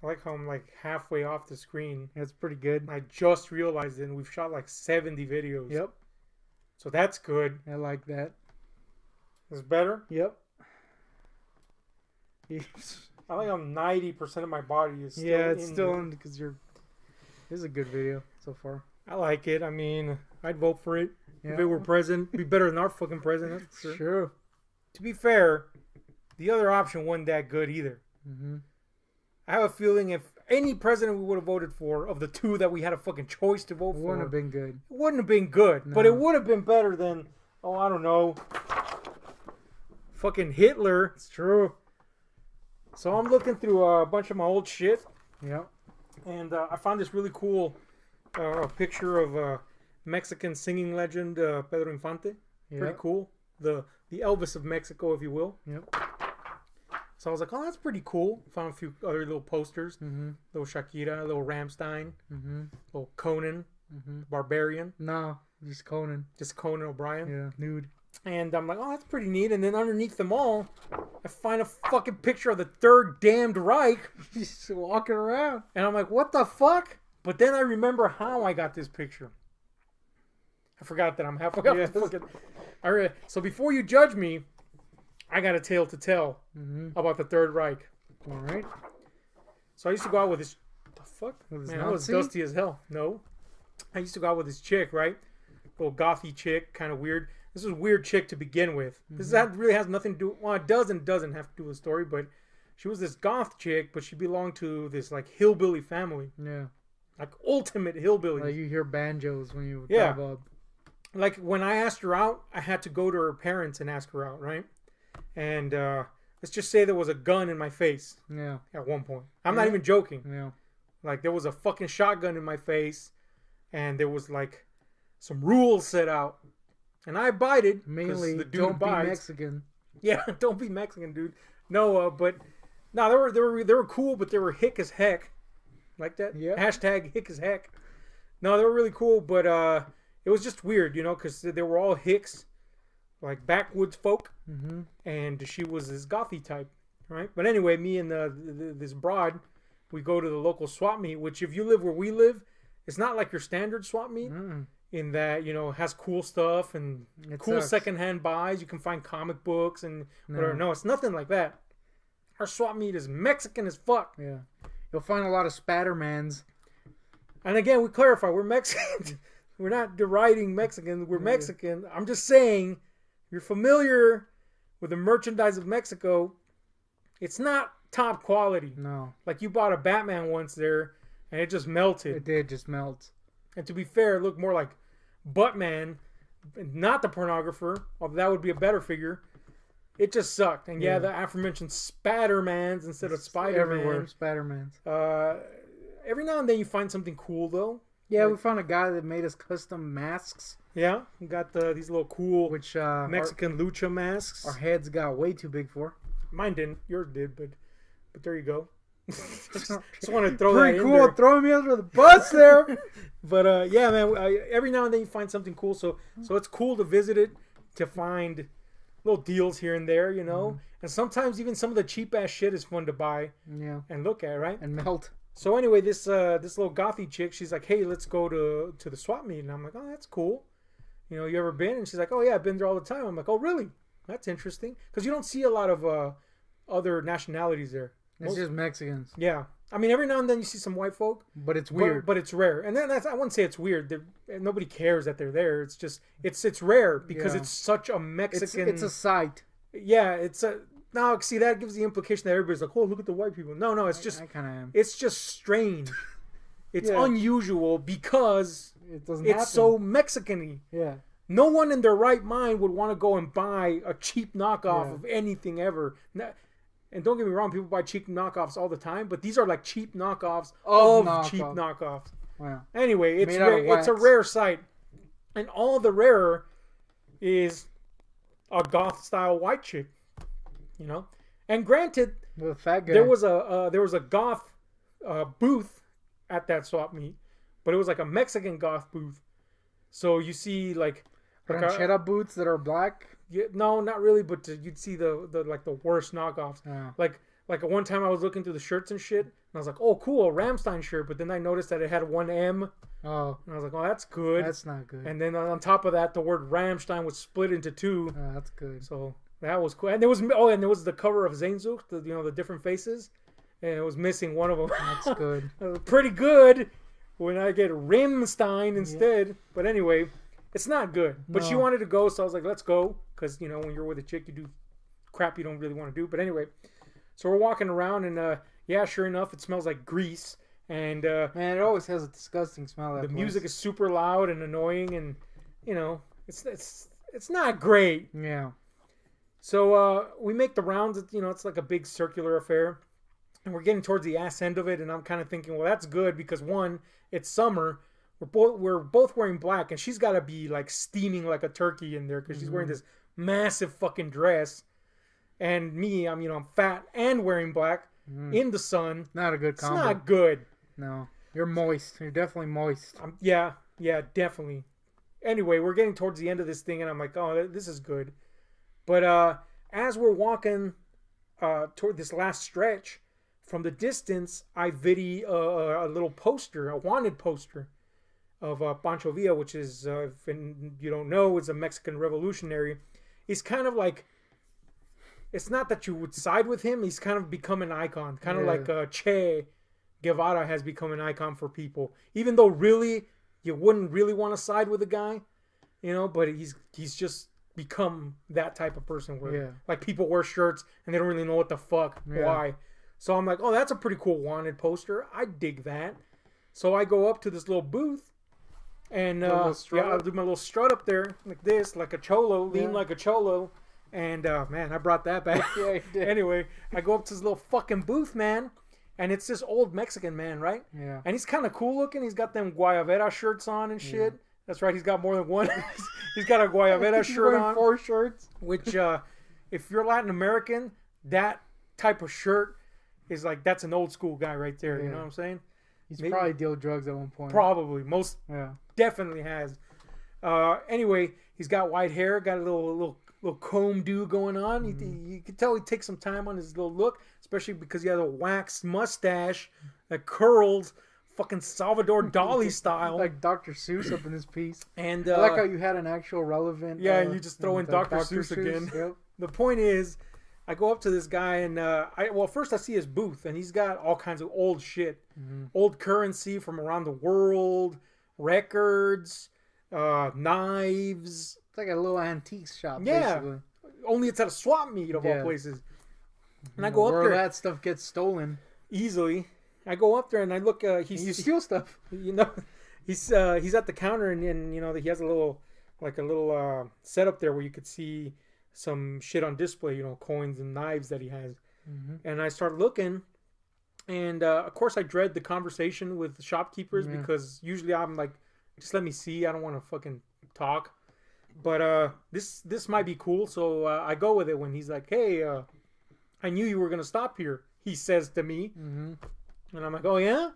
I like how I'm like halfway off the screen. That's pretty good. I just realized it, and we've shot like 70 videos. Yep. So that's good. I like that. It's better? Yep. I like how 90% of my body is still it's still in because you're... This is a good video so far. I like it. I mean, I'd vote for it. Yeah. If it were president. It'd be better than our fucking president. Sure. To be fair, the other option wasn't that good either. Mm-hmm. I have a feeling if any president we would have voted for, of the two that we had a fucking choice to vote for, Wouldn't have been good. It wouldn't have been good. No. But it would have been better than, oh, I don't know, fucking Hitler. It's true. So I'm looking through a bunch of my old shit. Yep. And I found this really cool picture of Mexican singing legend Pedro Infante. Yep. Pretty cool. The Elvis of Mexico, if you will. Yep. So I was like, oh, that's pretty cool. Found a few other little posters. Mm-hmm. Little Shakira, little Rammstein, Mm-hmm. little Conan, Mm-hmm. Barbarian. No, just Conan. Just Conan O'Brien. Yeah, nude. And I'm like, oh, that's pretty neat. And then underneath them all, I find a fucking picture of the Third Damned Reich. Just walking around. And I'm like, what the fuck? But then I remember how I got this picture. I forgot that I'm halfway up the fucking... All right, so before you judge me, I got a tale to tell about the Third Reich. All right. So I used to go out with this... The fuck? With Man, I was dusty as hell. No. I used to go out with this chick, right? Little gothy chick, kind of weird. This was a weird chick to begin with. This really has nothing to do... Well, it doesn't have to do with the story, but she was this goth chick, but she belonged to this, like, hillbilly family. Yeah. Like, ultimate hillbilly. Like you hear banjos when you Yeah. drive up. Like, when I asked her out, I had to go to her parents and ask her out, right? And let's just say there was a gun in my face. Yeah. At one point. I'm not even joking. Yeah. Like, there was a fucking shotgun in my face, and there was, like, some rules set out. And I abided. Mainly, the dude don't abides. be Mexican. Yeah, don't be Mexican, dude. No, but no, they were cool, but they were hick as heck. Like that? Yeah. Hashtag hick as heck. No, they were really cool, but it was just weird, you know, because they were all hicks, like backwoods folk, and she was this gothy type, right? But anyway, me and this broad, we go to the local swap meet, which if you live where we live, it's not like your standard swap meet. In that, you know, has cool stuff and cool secondhand buys. You can find comic books and whatever. No, it's nothing like that. Our swap meet is Mexican as fuck. Yeah. You'll find a lot of Spattermans. And again, we clarify, we're Mexican. We're not deriding Mexicans. We're Mexican. I'm just saying, you're familiar with the merchandise of Mexico. It's not top quality. No. Like you bought a Batman once there, and it just melted. It did just melt. And to be fair, it looked more like Buttman, not the pornographer, although that would be a better figure. It just sucked. And yeah, the aforementioned Spattermans instead of Spider-Man. Everywhere, Spattermans. Every now and then you find something cool, though. Yeah, we found a guy that made us custom masks. Yeah, we got these little cool which Mexican lucha masks. Our heads got way too big for. Mine didn't. Yours did, but there you go. just want to throw Pretty that cool, in there. throwing me under the bus there. But yeah, man, every now and then you find something cool. So it's cool to visit it, to find little deals here and there, you know. And sometimes even some of the cheap ass shit is fun to buy. Yeah. And look at, right? And melt. So anyway, this little gothy chick, she's like, hey, let's go to the swap meet. And I'm like, oh, that's cool. You know, you ever been? And she's like, oh yeah, I've been there all the time. I'm like, oh really? That's interesting. Because you don't see a lot of other nationalities there. It's just Mexicans. Yeah. I mean, every now and then you see some white folk. But it's weird. But it's rare. And then I wouldn't say it's weird. Nobody cares that they're there. It's just, it's rare because it's such a Mexican... It's a sight. Yeah, it's a... Now, see, that gives the implication that everybody's like, oh, look at the white people. No, it's just... I kind of am. It's just strange. It's unusual because it's happen. So Mexican-y. Yeah. No one in their right mind would want to go and buy a cheap knockoff of anything ever. And don't get me wrong, people buy cheap knockoffs all the time, but these are like cheap knockoffs of cheap knockoffs. Wow. Anyway, it's a rare sight. And all the rarer is a goth-style white chick. You know? And granted, with a fat guy. there was a goth booth at that swap meet, but it was like a Mexican goth booth. So you see like ranchera boots that are black. Yeah, no, not really, but you'd see the worst knockoffs. Like Like, at one time I was looking through the shirts and shit, and I was like, oh, cool, a Rammstein shirt. But then I noticed that it had one M. Oh. And I was like, oh, that's good. That's not good. And then on top of that, the word Rammstein was split into two. Oh, that's good. So that was cool. And there was the cover of Sehnsucht, the different faces. And it was missing one of them. That's good. Pretty good when I get Rammstein instead. Yeah. But anyway, it's not good. But she wanted to go, so I was like, let's go. Because, when you're with a chick, you do crap you don't really want to do. But anyway, so we're walking around, and yeah, sure enough, it smells like grease. And man, it always has a disgusting smell. The music is super loud and annoying, and it's not great. Yeah. So we make the rounds. It's like a big circular affair, and we're getting towards the ass end of it. And I'm kind of thinking, well, that's good because one, it's summer. We're both wearing black, and she's got to be like steaming like a turkey in there because she's wearing this massive fucking dress, and me, I'm fat and wearing black in the sun. Not a good combo. It's not good. No, you're moist. You're definitely moist. Yeah, definitely. Anyway, we're getting towards the end of this thing, and I'm like, oh, this is good. But as we're walking toward this last stretch, from the distance, I viddy a little poster, a wanted poster of Pancho Villa, which is, if you don't know, is a Mexican revolutionary. He's kind of like, it's not that you would side with him. He's kind of become an icon, kind of like Che Guevara has become an icon for people, even though really you wouldn't really want to side with the guy, but he's just become that type of person where like people wear shirts and they don't really know what the fuck why. So I'm like, oh, that's a pretty cool wanted poster. I dig that. So I go up to this little booth, and I'll do my little strut up there like this, like a cholo, lean like a cholo. And man, I brought that back. Yeah, you did. Anyway, I go up to this little fucking booth, man. And it's this old Mexican man, right? Yeah. And he's kind of cool looking. He's got them Guayabera shirts on and shit. That's right. He's got more than one. He's got a Guayabera shirt on. 4 shirts. Which, if you're Latin American, that type of shirt is like, that's an old school guy right there. Yeah. You know what I'm saying? He's probably dealt drugs at one point. Probably. Most definitely has. Anyway, he's got white hair, got a little comb do going on. You can tell he takes some time on his little look, especially because he has a waxed mustache that curls fucking Salvador Dali style. Like Dr. Seuss up in his piece. And I like how you had an actual relevant... Yeah, and you just throw in Dr. Seuss again. Yep. The point is, I go up to this guy, and first I see his booth, and he's got all kinds of old shit. Old currency from around the world, records, knives... It's like a little antique shop, basically. Only it's at a swap meet of all places. And I go up there. Where that stuff gets stolen. Easily. I go up there and I look. You steal stuff. He's at the counter and he has a little setup there where you could see some shit on display. Coins and knives that he has. And I start looking, and of course I dread the conversation with the shopkeepers because usually I'm like, just let me see. I don't want to fucking talk. But this might be cool, so I go with it when he's like, hey, I knew you were going to stop here, he says to me. And I'm like, oh, yeah?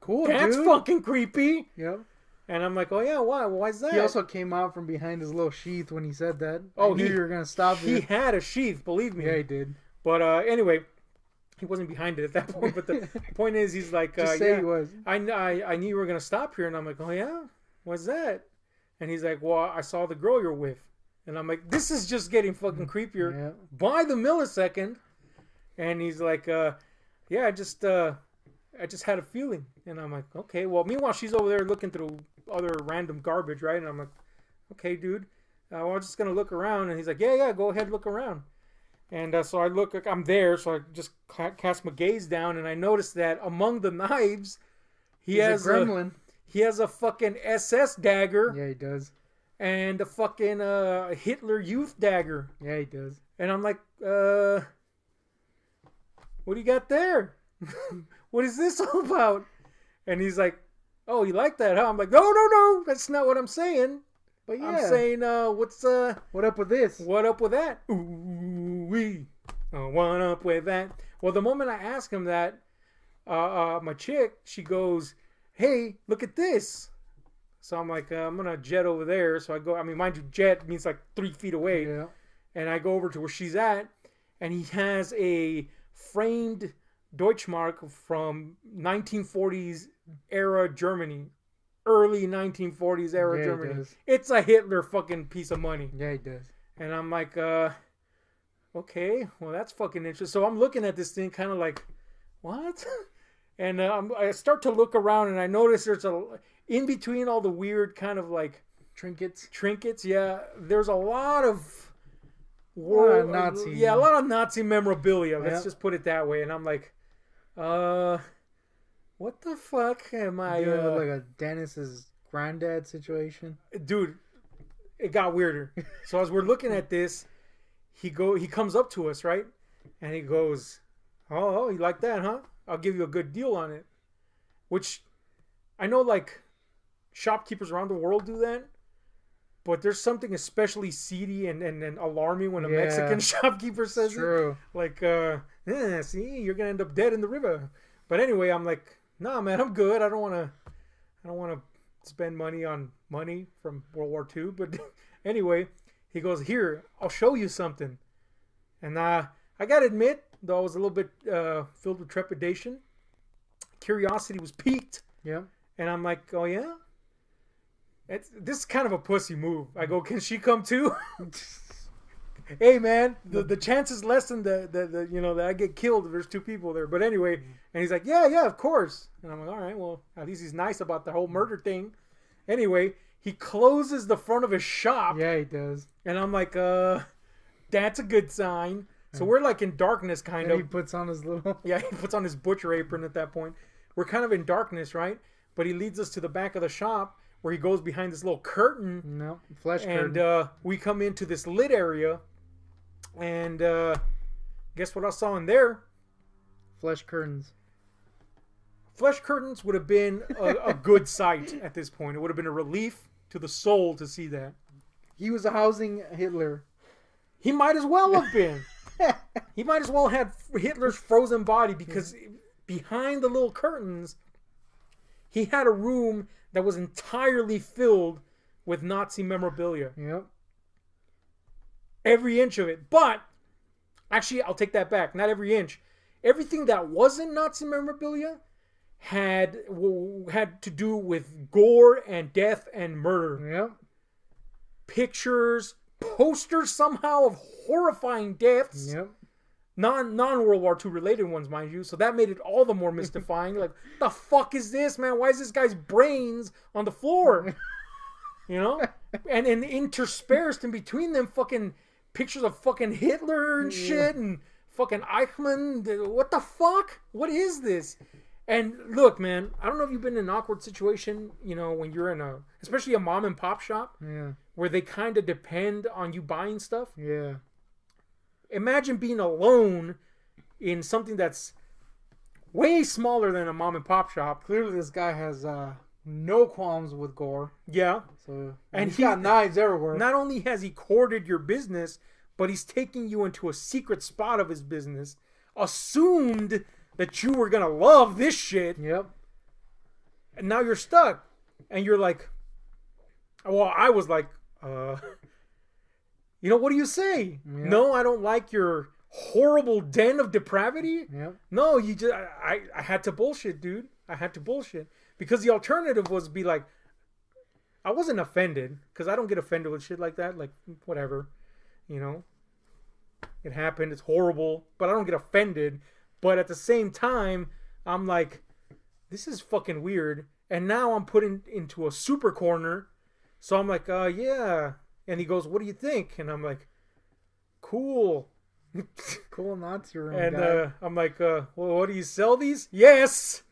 Cool, That's dude. fucking creepy. Yep. And I'm like, oh, yeah, why? Why's that? He also came out from behind his little sheath when he said that. Oh, I knew you were going to stop here. He had a sheath, believe me. Yeah, he did. But anyway, he wasn't behind it at that point. But the point is, he's like, Just say he was. I knew you were going to stop here. And I'm like, oh, yeah? What's that? And he's like, well, I saw the girl you're with. And I'm like, this is just getting fucking creepier by the millisecond. And he's like, yeah, I just had a feeling. And I'm like, okay. Well, meanwhile, she's over there looking through other random garbage, right? And I'm like, okay, dude. Well, I'm just going to look around. And he's like, yeah, go ahead, look around. And so I look, I'm there. So I just cast my gaze down. And I noticed that among the knives, he has a gremlin. He has a fucking SS dagger. Yeah, he does. And a fucking Hitler Youth dagger. Yeah, he does. And I'm like, what do you got there? What is this all about? And he's like, oh, you like that, huh? I'm like, no, that's not what I'm saying. But yeah. I'm saying, what up with this? What up with that? Ooh-wee. What up with that? Well, the moment I ask him that, my chick, she goes, hey, look at this. So I'm like, I'm going to jet over there. So I go, I mean, mind you, jet means like 3 feet away. Yeah. And I go over to where she's at, and he has a framed Deutschmark from 1940s era Germany. Early 1940s era Germany. It's a Hitler fucking piece of money. Yeah, he does. And I'm like, okay, well, that's fucking interesting. So I'm looking at this thing kind of like, what? And I start to look around and I notice there's in between all the weird kind of like trinkets, yeah, there's a lot of Nazi. Yeah, a lot of Nazi memorabilia. Let's just put it that way. And I'm like, what the fuck am I? Like a Dennis's granddad situation, dude. It got weirder. So as we're looking at this, he comes up to us, right, and he goes, "Oh, you like that, huh? I'll give you a good deal on it." Which I know, like, shopkeepers around the world do that. But there's something especially seedy and alarming when a Mexican shopkeeper says it. Like, see, you're gonna end up dead in the river. But anyway, I'm like, nah, man, I'm good. I don't wanna spend money on money from World War II. But anyway, he goes, here, I'll show you something. And I gotta admit, though I was a little bit filled with trepidation, curiosity was piqued. Yeah. And I'm like, oh yeah. This is kind of a pussy move. I go, can she come too? Hey man, the chance is less than the you know, that I get killed if there's two people there. But anyway, and he's like, yeah, of course. And I'm like, all right, well, at least he's nice about the whole murder thing. Anyway, he closes the front of his shop. Yeah, he does. And I'm like, that's a good sign. So we're like in darkness, kind of. He puts on his little. Yeah, he puts on his butcher apron at that point. We're kind of in darkness, right? But he leads us to the back of the shop, where he goes behind this little curtain. No, flesh curtain. And we come into this lit area. And guess what I saw in there? Flesh curtains. Flesh curtains would have been a good sight at this point. It would have been a relief to the soul to see that. He was housing Hitler. He might as well have been. He might as well have Hitler's frozen body, because behind the little curtains, he had a room that was entirely filled with Nazi memorabilia. Yep. Every inch of it. But, actually, I'll take that back. Not every inch. Everything that wasn't Nazi memorabilia had to do with gore and death and murder. Yep. Pictures, posters somehow of horrifying deaths. Yep. Non-World War II related ones, mind you. So that made it all the more mystifying. Like, the fuck is this, man? Why is this guy's brains on the floor? You know? And interspersed in between them fucking pictures of fucking Hitler and shit, and fucking Eichmann. What the fuck? What is this? And look, man, I don't know if you've been in an awkward situation, you know, when you're in especially a mom and pop shop, where they kind of depend on you buying stuff. Yeah. Imagine being alone in something that's way smaller than a mom and pop shop. Clearly, this guy has no qualms with gore. Yeah. So, and he's got knives everywhere. Not only has he courted your business, but he's taking you into a secret spot of his business, assumed that you were going to love this shit. Yep. And now you're stuck. And you're like, well, I was like, you know, what do you say? Yep. No, I don't like your horrible den of depravity. Yep. No, you just, I had to bullshit, dude. I had to bullshit. Because the alternative was be like, I wasn't offended, because I don't get offended with shit like that. Like, whatever. You know? It happened. It's horrible. But I don't get offended. But at the same time, I'm like, this is fucking weird. And now I'm put into a super corner. So I'm like, yeah. And he goes, what do you think? And I'm like, cool. Cool Nazi room, and guy. I'm like, well, what, do you sell these? Yes.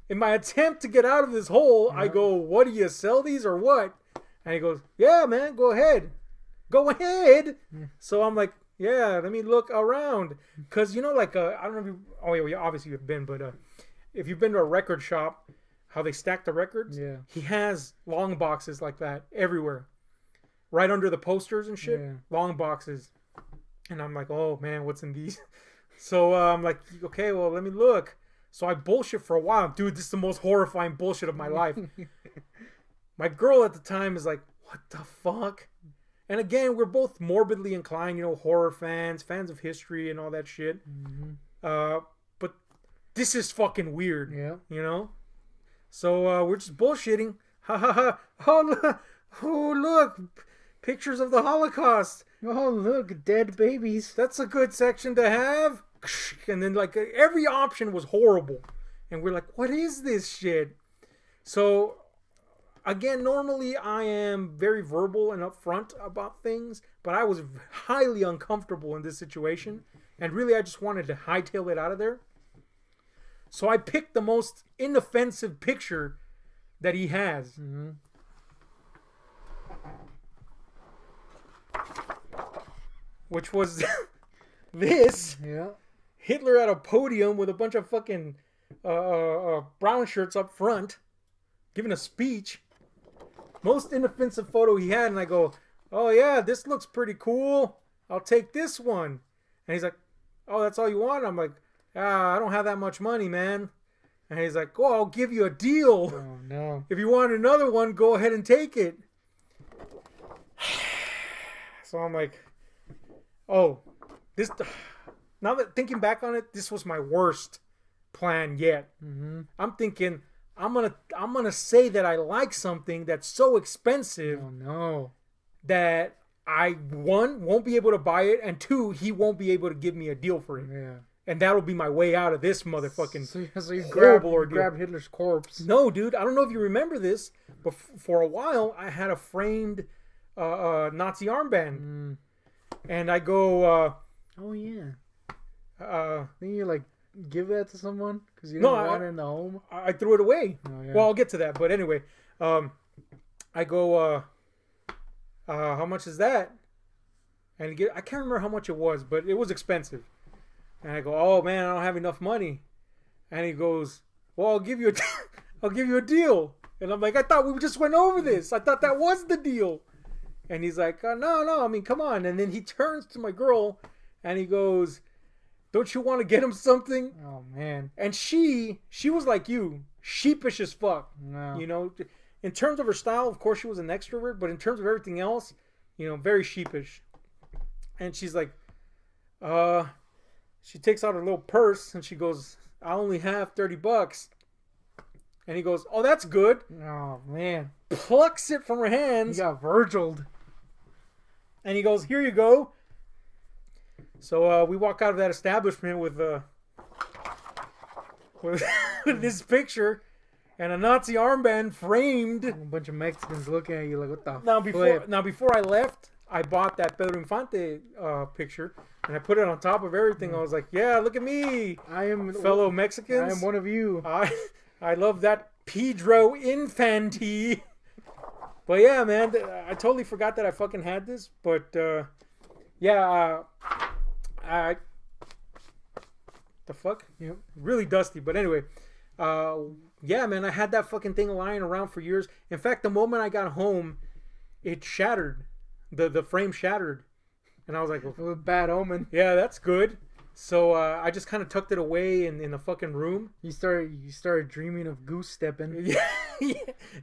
In my attempt to get out of this hole, I go, what, do you sell these or what? And he goes, yeah, man, go ahead. Go ahead. So I'm like, yeah, let me look around. Because, you know, like, I don't know if you, oh, yeah, obviously you've been, but if you've been to a record shop, how they stack the records, he has long boxes like that everywhere. Right under the posters and shit, long boxes. And I'm like, oh, man, what's in these? So I'm like, okay, well, let me look. So I bullshit for a while. Dude, this is the most horrifying bullshit of my life. My girl at the time is like, what the fuck? And again, we're both morbidly inclined, you know, horror fans of history and all that shit. But this is fucking weird. Yeah. You know? So we're just bullshitting. Ha ha ha. Oh, look. Pictures of the Holocaust. Oh, look, dead babies. That's a good section to have. And then, like, every option was horrible. And we're like, what is this shit? So, again, normally I am very verbal and upfront about things, but I was highly uncomfortable in this situation. And really, I just wanted to hightail it out of there. So I picked the most inoffensive picture that he has. Mm-hmm. Which was this. Yeah. Hitler at a podium with a bunch of fucking brown shirts up front, giving a speech. Most inoffensive photo he had, and I go, oh yeah, this looks pretty cool. I'll take this one. And he's like, oh, that's all you want? I'm like, I don't have that much money, man. And he's like, oh, I'll give you a deal. Oh, no. If you want another one, go ahead and take it. So I'm like, oh, this... Now that thinking back on it, this was my worst plan yet. Mm-hmm. I'm thinking, I'm gonna say that I like something that's so expensive Oh, no. that I, one, won't be able to buy it, and two, he won't be able to give me a deal for it. Yeah. And that'll be my way out of this motherfucking So you horrible ordeal. grab Hitler's corpse. No, dude, I don't know if you remember this, but for a while I had a framed Nazi armband, and I go, oh yeah. uh, Then you like give that to someone because you No, didn't want it in the home. I threw it away. Oh, yeah. Well, I'll get to that, but anyway, I go, how much is that? And I can't remember how much it was, but it was expensive. And I go, oh man, I don't have enough money. And he goes, well, I'll give you a deal. And I'm like, I thought we just went over this. I thought that was the deal. And he's like, no, I mean, come on. And then he turns to my girl and he goes, don't you want to get him something? Oh man. And she was like you, sheepish as fuck. No. You know, in terms of her style, of course she was an extrovert, but in terms of everything else, you know, very sheepish. And she's like, she takes out her little purse and she goes, I only have $30. And he goes, oh, that's good. Oh man. Plucks it from her hands. He got Virgiled. And he goes, here you go. So we walk out of that establishment with this picture and a Nazi armband framed. A bunch of Mexicans looking at you like, what the Now before I left, I bought that Pedro Infante picture and I put it on top of everything. I was like, yeah, look at me, I am fellow Mexicans. I am one of you. I love that Pedro Infante. But yeah, man, I totally forgot that I fucking had this. But yeah, the fuck? Yep. Really dusty. But anyway, yeah, man, I had that fucking thing lying around for years. In fact, the moment I got home, it shattered. The frame shattered. And I was like, well, It was a bad omen. yeah, that's good. So I just kind of tucked it away in the fucking room. You started dreaming of goose stepping.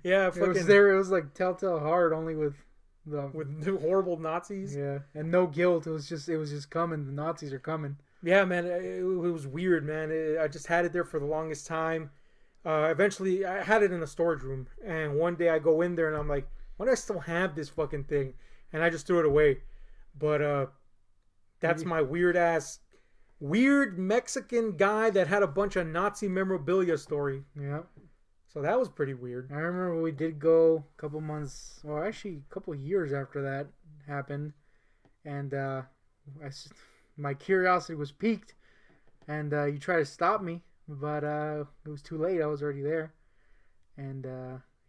Yeah, It fucking was there. It was like Telltale Heart, only with the horrible Nazis. yeah, and no guilt. It was just coming. The Nazis are coming. Yeah, man, it was weird, man. I just had it there for the longest time. Eventually, I had it in the storage room, and one day I go in there and I'm like, why do I still have this fucking thing? And I just threw it away. But that's my weird Mexican guy that had a bunch of Nazi memorabilia story. Yeah. So that was pretty weird. I remember we did go a couple months, well, actually a couple years after that happened, and my curiosity was piqued, and you tried to stop me, but it was too late. I was already there, and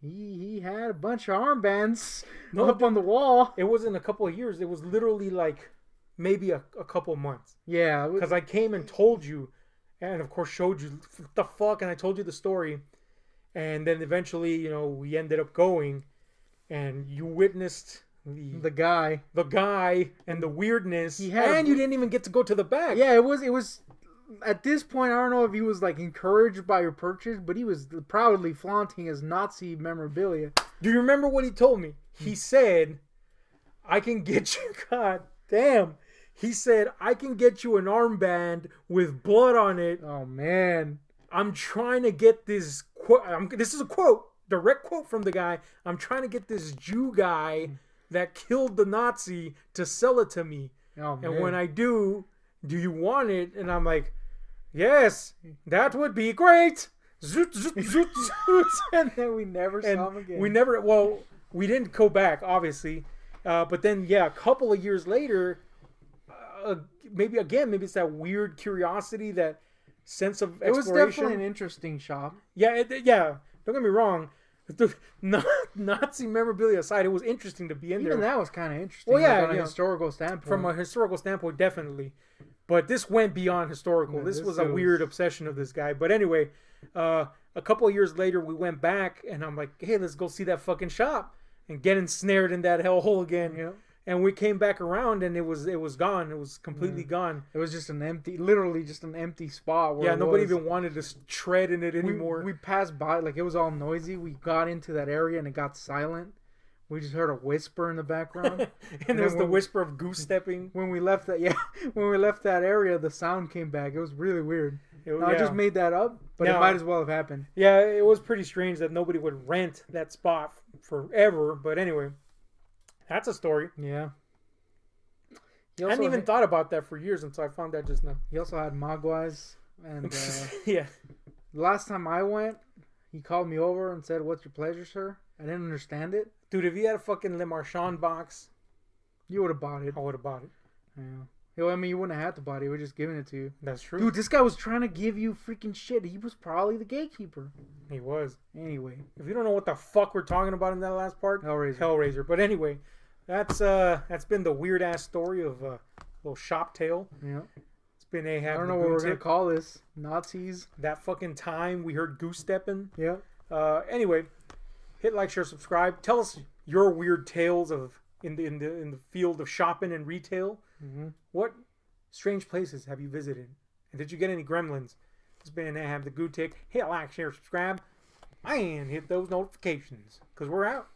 he had a bunch of armbands up on the wall. It wasn't a couple of years. It was literally like maybe a couple months. Yeah, because I came and told you, and of course showed you the fuck, and I told you the story. And then eventually, you know, we ended up going, and you witnessed the guy and the weirdness, and you didn't even get to go to the back. Yeah, it was. At this point, I don't know if he was like encouraged by your purchase, but he was proudly flaunting his Nazi memorabilia. Do you remember what he told me? He said, "I can get you." God damn. He said, "I can get you an armband with blood on it. Oh man. I'm trying to get this quote. This is a quote, direct quote from the guy. I'm trying to get this Jew guy that killed the Nazi to sell it to me. Oh man. And when I do you want it?" And I'm like, "Yes, that would be great." Zoot, zoot, zoot, zoot. And then we never saw him again. We didn't go back, obviously. But then, yeah, a couple of years later, maybe it's that weird curiosity, that sense of exploration. It was definitely an interesting shop. Yeah, don't get me wrong. The Nazi memorabilia aside, it was interesting to be in there. Even that was kind of interesting. Well, yeah, like on a historical standpoint. From a historical standpoint, definitely. But this went beyond historical. Yeah, this was a weird obsession of this guy. But anyway, a couple of years later, we went back, and I'm like, "Hey, let's go see that fucking shop," and get ensnared in that hellhole again. Yeah. And we came back around, and it was gone. It was completely gone. It was just literally just an empty spot. Where Nobody even wanted to tread in it anymore. We passed by, like it was all noisy. We got into that area, and it got silent. We just heard a whisper in the background. And there was the whisper of goose stepping. When we left that area, the sound came back. It was really weird. I just made that up, but it might as well have happened. Yeah, it was pretty strange that nobody would rent that spot forever. But anyway, that's a story. Yeah. I hadn't even thought about that for years until I found that just now. He also had Mogwais. And yeah. The last time I went, he called me over and said, "What's your pleasure, sir?" I didn't understand it. Dude, if you had a fucking Le Marchand box, you would have bought it. I would have bought it. Yeah. I mean, you wouldn't have had to buy it. We were just giving it to you. That's true. Dude, this guy was trying to give you freaking shit. He was probably the gatekeeper. He was. Anyway. If you don't know what the fuck we're talking about in that last part, Hellraiser. But anyway, that's been the weird ass story of a little shop tale. Yeah. It's been Ahab. I don't know what we're gonna call this. Nazis. That fucking time we heard goose stepping. Yeah. Anyway, hit like, share, subscribe. Tell us your weird tales of in the field of shopping and retail. Mm-hmm. What strange places have you visited? And did you get any gremlins? It's been Ahab the Gootick. Hit like, share, subscribe, and hit those notifications, because we're out.